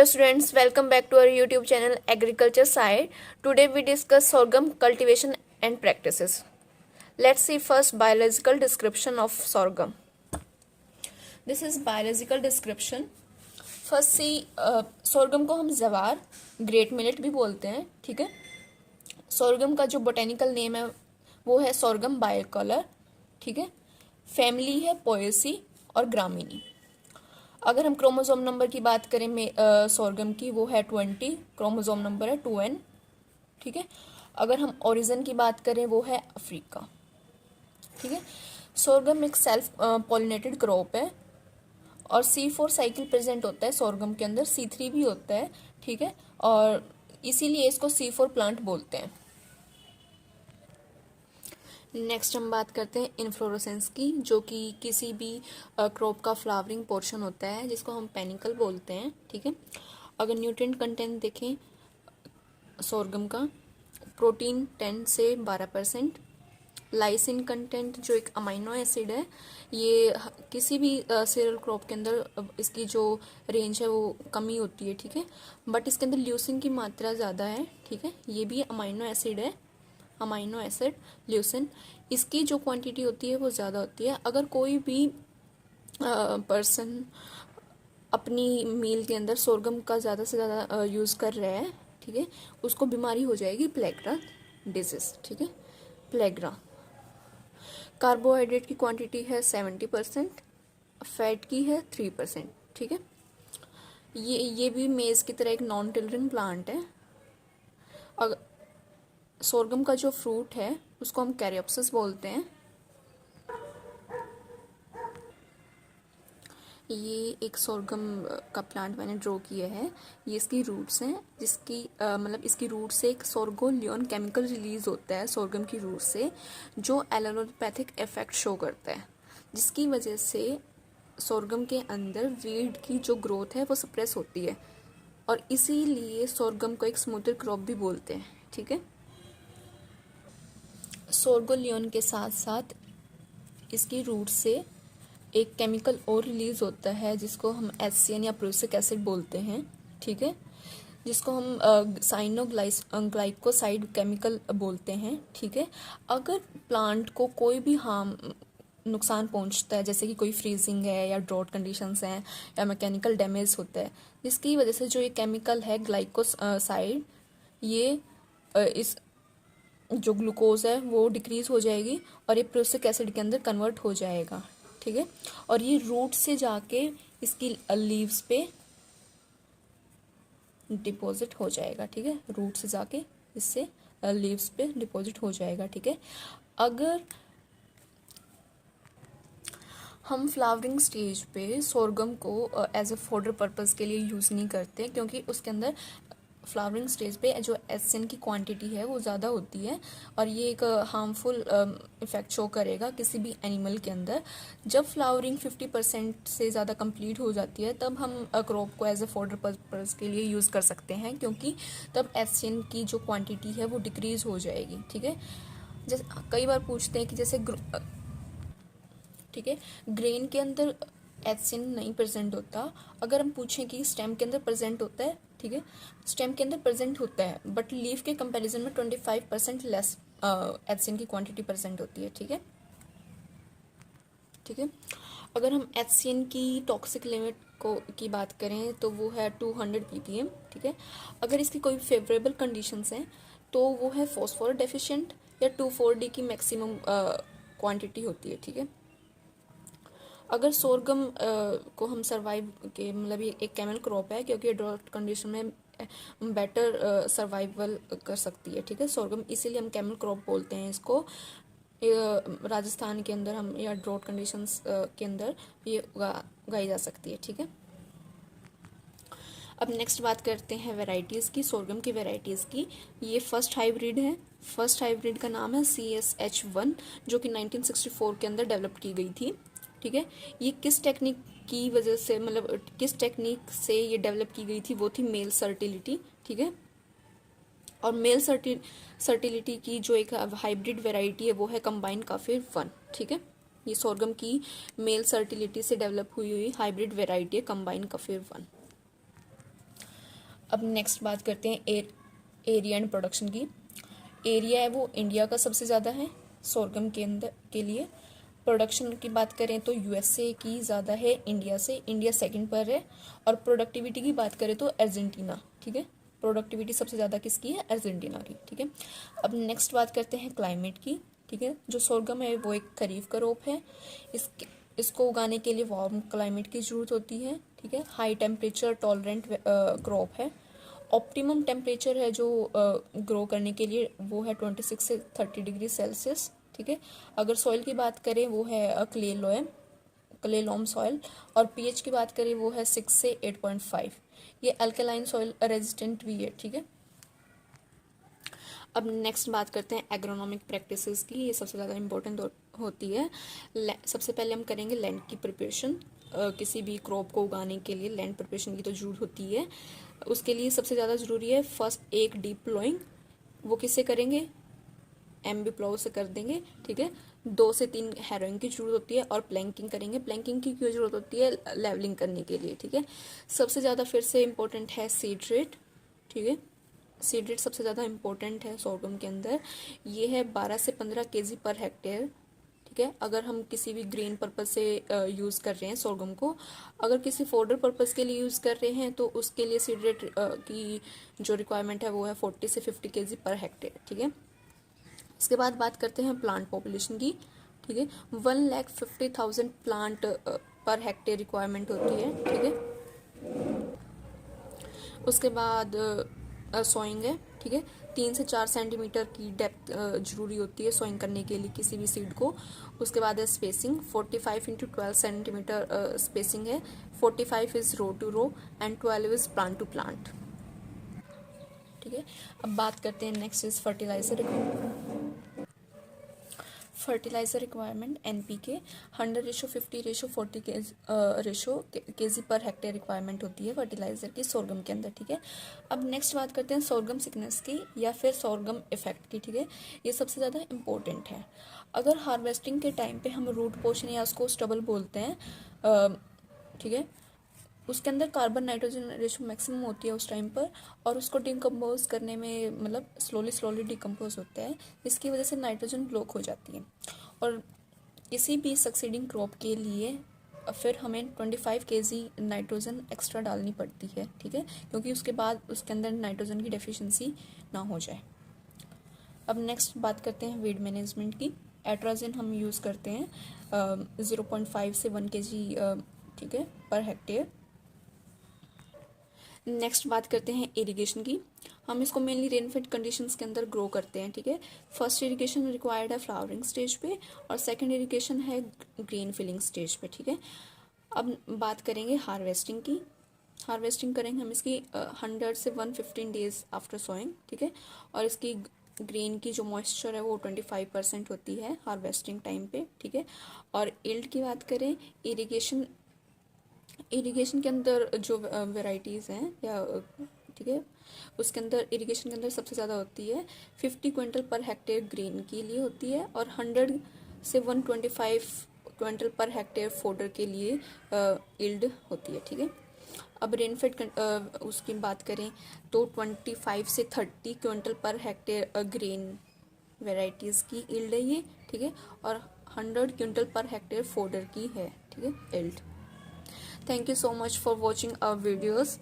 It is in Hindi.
Hello students, welcome back to our YouTube channel Agriculture Side. Today we discuss sorghum cultivation and practices. Let's see first biological description of sorghum. This is biological description. First see sorghum को हम जवार ग्रेट मिलेट भी बोलते हैं, ठीक है। sorghum का जो बोटेनिकल नेम है वो है sorghum bicolor, ठीक है। फैमिली है पोएसी और ग्रामीनी। अगर हम क्रोमोसोम नंबर की बात करें sorghum की, वो है 20, क्रोमोसोम नंबर है 2n, ठीक है। अगर हम ओरिजिन की बात करें वो है अफ्रीका, ठीक है। sorghum एक सेल्फ पॉलिनेटेड क्रॉप है और C4 साइकिल प्रेजेंट होता है sorghum के अंदर, C3 भी होता है, ठीक है, और इसीलिए इसको C4 प्लांट बोलते हैं। नेक्स्ट हम बात करते हैं इन्फ्लोरेसेंस की, जो कि किसी भी क्रॉप का फ्लावरिंग पोर्शन होता है जिसको हम पेनिकल बोलते हैं, ठीक है। अगर न्यूट्रिएंट कंटेंट देखें sorghum का, प्रोटीन 10 से 12%, लाइसिन कंटेंट जो एक अमाइनो एसिड है, ये किसी भी सीरियल क्रॉप के अंदर इसकी जो रेंज है वो कमी होती है, ठीक है, बट इसके अंदर ल्यूसिन की मात्रा ज़्यादा है, ठीक है। ये भी अमाइनो एसिड है, अमाइनो एसिड ल्यूसिन, इसकी जो क्वांटिटी होती है वो ज़्यादा होती है। अगर कोई भी पर्सन अपनी मील के अंदर sorghum का ज़्यादा से ज़्यादा यूज़ कर रहा है, ठीक है, उसको बीमारी हो जाएगी प्लेग्रा डिजीज, ठीक है, प्लेग्रा। कार्बोहाइड्रेट की क्वांटिटी है 70%, फैट की है 3%, ठीक है। ये भी मेज की तरह एक नॉन टिलरिंग प्लांट है। अगर sorghum का जो फ्रूट है उसको हम कैरियोप्सिस बोलते हैं। ये एक sorghum का प्लांट मैंने ड्रॉ किया है। ये इसकी रूट्स हैं, जिसकी मतलब इसकी रूट से एक सोर्गोलियन केमिकल रिलीज होता है sorghum की रूट से, जो एलोपैथिक इफेक्ट शो करता है, जिसकी वजह से sorghum के अंदर वीड की जो ग्रोथ है वो सप्रेस होती है, और इसीलिए sorghum को एक स्मूथर क्रॉप भी बोलते हैं, ठीक है। सोर्गोलियन के साथ साथ इसकी रूट से एक केमिकल और रिलीज होता है जिसको हम HCN या प्रोसिक एसिड बोलते हैं, ठीक है, जिसको हम साइनोग्लाइकोसाइड केमिकल बोलते हैं, ठीक है। अगर प्लांट को कोई भी नुकसान पहुंचता है, जैसे कि कोई फ्रीजिंग है या ड्रॉट कंडीशंस हैं या मैकेनिकल डैमेज होता है, जिसकी वजह से जो ये केमिकल है ग्लाइकोसाइड, ये इस जो ग्लूकोज है वो डिक्रीज हो जाएगी और ये प्रोसिक एसिड के अंदर कन्वर्ट हो जाएगा, ठीक है, और ये रूट से जाके इसकी लीव्स पे डिपॉजिट हो जाएगा, ठीक है, रूट से जाके इससे लीव्स पे डिपॉजिट हो जाएगा, ठीक है। अगर हम फ्लावरिंग स्टेज पे sorghum को एज ए फॉडर पर्पस के लिए यूज़ नहीं करते, क्योंकि उसके अंदर फ्लावरिंग स्टेज पे जो HCN की क्वांटिटी है वो ज़्यादा होती है और ये एक हार्मफुल इफेक्ट शो करेगा किसी भी एनिमल के अंदर। जब फ्लावरिंग 50% से ज़्यादा कंप्लीट हो जाती है तब हम क्रॉप को एज ए फॉडर पर्पस के लिए यूज़ कर सकते हैं, क्योंकि तब HCN की जो क्वांटिटी है वो डिक्रीज़ हो जाएगी, ठीक है। जैसे कई बार पूछते हैं कि जैसे ठीक है, ग्रेन के अंदर HCN नहीं प्रेजेंट होता। अगर हम पूछें कि स्टेम के अंदर प्रेजेंट होता है, ठीक है, स्टेम के अंदर प्रेजेंट होता है, बट लीफ के कंपैरिजन में 25% लेस HCN की क्वांटिटी प्रेजेंट होती है, ठीक है, ठीक है। अगर हम HCN की टॉक्सिक लिमिट की बात करें तो वो है 200 ppm, ठीक है। अगर इसकी कोई फेवरेबल कंडीशंस हैं तो वो है फॉस्फोरस डेफिशिएंट या 2,4-D की मैक्सिमम क्वांटिटी होती है, ठीक है। अगर sorghum को हम सर्वाइव के मतलब ये एक कैमल क्रॉप है, क्योंकि ड्रॉट कंडीशन में बेटर सर्वाइवल कर सकती है, ठीक है, sorghum, इसीलिए हम कैमल क्रॉप बोलते हैं इसको। राजस्थान के अंदर हम या ड्रॉट कंडीशंस के अंदर ये उगाई जा सकती है, ठीक है। अब नेक्स्ट बात करते हैं वैरायटीज़ की, sorghum की वैरायटीज़ की। ये फर्स्ट हाइब्रिड है, फर्स्ट हाइब्रिड का नाम है CSH1, जो कि 1964 के अंदर डेवलप की गई थी, ठीक है। ये किस टेक्निक की वजह से मतलब किस टेक्निक से ये डेवलप की गई थी, वो थी मेल फर्टिलिटी, ठीक है। और मेल फर्टिलिटी की जो एक हाइब्रिड वैरायटी है वो है कंबाइन काफिर 1, ठीक है। ये sorghum की मेल फर्टिलिटी से डेवलप हुई हाइब्रिड वैरायटी है कंबाइन काफिर 1। अब नेक्स्ट बात करते हैं एरिया एंड प्रोडक्शन की। एरिया है वो इंडिया का सबसे ज़्यादा है सोरगम के अंदर के लिए। प्रोडक्शन की बात करें तो यूएसए की ज़्यादा है इंडिया से, इंडिया सेकंड पर है। और प्रोडक्टिविटी की बात करें तो अर्जेंटीना, ठीक है, प्रोडक्टिविटी सबसे ज़्यादा किसकी है, अर्जेंटीना की, ठीक है। अब नेक्स्ट बात करते हैं क्लाइमेट की, ठीक है। जो सोरगम है वो एक खरीफ का रोप है। इसको उगाने के लिए वार्म क्लाइमेट की ज़रूरत होती है, ठीक है। हाई टेम्परेचर टॉलरेंट क्रॉप है। ऑप्टिमम टेम्परेचर है जो ग्रो करने के लिए वो है 26 से 30 डिग्री सेल्सियस, ठीक है। अगर सॉइल की बात करें वो है क्ले लॉम सॉइल। और पीएच की बात करें वो है 6 से 8.5। ये अल्कलाइन सॉइल रेजिस्टेंट भी है, ठीक है। अब नेक्स्ट बात करते हैं एग्रोनॉमिक प्रैक्टिसेस की। ये सबसे ज़्यादा इम्पोर्टेंट होती है। सबसे पहले हम करेंगे लैंड की प्रिपरेशन। किसी भी क्रॉप को उगाने के लिए लैंड प्रिपरेशन की तो जरूरत होती है। उसके लिए सबसे ज़्यादा ज़रूरी है फर्स्ट एक डीप प्लोइंग। वो किससे करेंगे, एमबी प्लाउ से कर देंगे, ठीक है। 2 से 3 हैरोइंग की जरूरत होती है और प्लैंकिंग करेंगे। प्लैंकिंग की क्यों जरूरत होती है, लेवलिंग करने के लिए, ठीक है। सबसे ज़्यादा फिर से इम्पोर्टेंट है सीड रेट, ठीक है। सीड रेट सबसे ज़्यादा इम्पोर्टेंट है सोरगम के अंदर। ये है 12 से 15 केजी पर हेक्टेयर, ठीक है। अगर हम किसी भी ग्रेन पर्पज से यूज़ कर रहे हैं सोरगम को, अगर किसी फोडर पर्पज के लिए यूज़ कर रहे हैं तो उसके लिए सीड रेट की जो रिक्वायरमेंट है वो है 40 से 50 केजी पर हेक्टेयर, ठीक है। इसके बाद बात करते हैं प्लांट पॉपुलेशन की, ठीक है। 1,50,000 प्लांट पर हेक्टेयर रिक्वायरमेंट होती है, ठीक है। उसके बाद सोइंग है, ठीक है। 3 से 4 सेंटीमीटर की डेप्थ जरूरी होती है सोइंग करने के लिए किसी भी सीड को। उसके बाद है स्पेसिंग, 45 इंटू 12 सेंटीमीटर स्पेसिंग है। 45 is row to row and 12 is plant to plant, ठीक है। अब बात करते हैं next is fertiliser requirement NPK 100:50:40 kg per hectare requirement होती है फर्टिलाइजर की सोरगम के अंदर, ठीक है। अब नेक्स्ट बात करते हैं सोरगम सिकनेस की या फिर सोरगम इफेक्ट की, ठीक है। ये सबसे ज़्यादा इम्पोर्टेंट है। अगर हार्वेस्टिंग के टाइम पे हम रूट पोर्शन या उसको स्टबल बोलते हैं, ठीक है, उसके अंदर कार्बन नाइट्रोजन रेशो मैक्सिमम होती है उस टाइम पर, और उसको डिकम्पोज करने में मतलब स्लोली डिकम्पोज होता है। इसकी वजह से नाइट्रोजन ब्लॉक हो जाती है। और किसी भी सक्सीडिंग क्रॉप के लिए फिर हमें 25 केजी नाइट्रोजन एक्स्ट्रा डालनी पड़ती है, ठीक है, क्योंकि उसके बाद उसके अंदर नाइट्रोजन की डेफिशिएंसी ना हो जाए। अब नेक्स्ट बात करते हैं वीड मैनेजमेंट की। एट्राजिन हम यूज़ करते हैं 0.5 से 1 केजी, ठीक है, पर हेक्टेयर। नेक्स्ट बात करते हैं इरिगेशन की। हम इसको मेनली रेनफेड कंडीशंस के अंदर ग्रो करते हैं, ठीक है। फर्स्ट इरिगेशन रिक्वायर्ड है फ्लावरिंग स्टेज पे और सेकंड इरिगेशन है ग्रीन फिलिंग स्टेज पे, ठीक है। अब बात करेंगे हार्वेस्टिंग की। हार्वेस्टिंग करेंगे हम इसकी 100 से 115 डेज आफ्टर सोइंग, ठीक है। और इसकी ग्रेन की जो मॉइस्चर है वो 25% होती है हार्वेस्टिंग टाइम पे, ठीक है। और यील्ड की बात करें, इरिगेशन के अंदर जो वेराइटीज़ हैं या, ठीक है, उसके अंदर इरिगेशन के अंदर सबसे ज़्यादा होती है 50 क्विंटल पर हेक्टेयर ग्रेन के लिए होती है और 100 से 125 क्विंटल पर हेक्टेयर फोडर के लिए यील्ड होती है, ठीक है। अब रेनफेड उसकी बात करें तो 25 से 30 quintal per hectare grain varieties की यील्ड है ये, ठीक है। और 100 क्विंटल पर हेक्टेयर फोडर की है, ठीक है, yield. Thank you so much for watching our videos.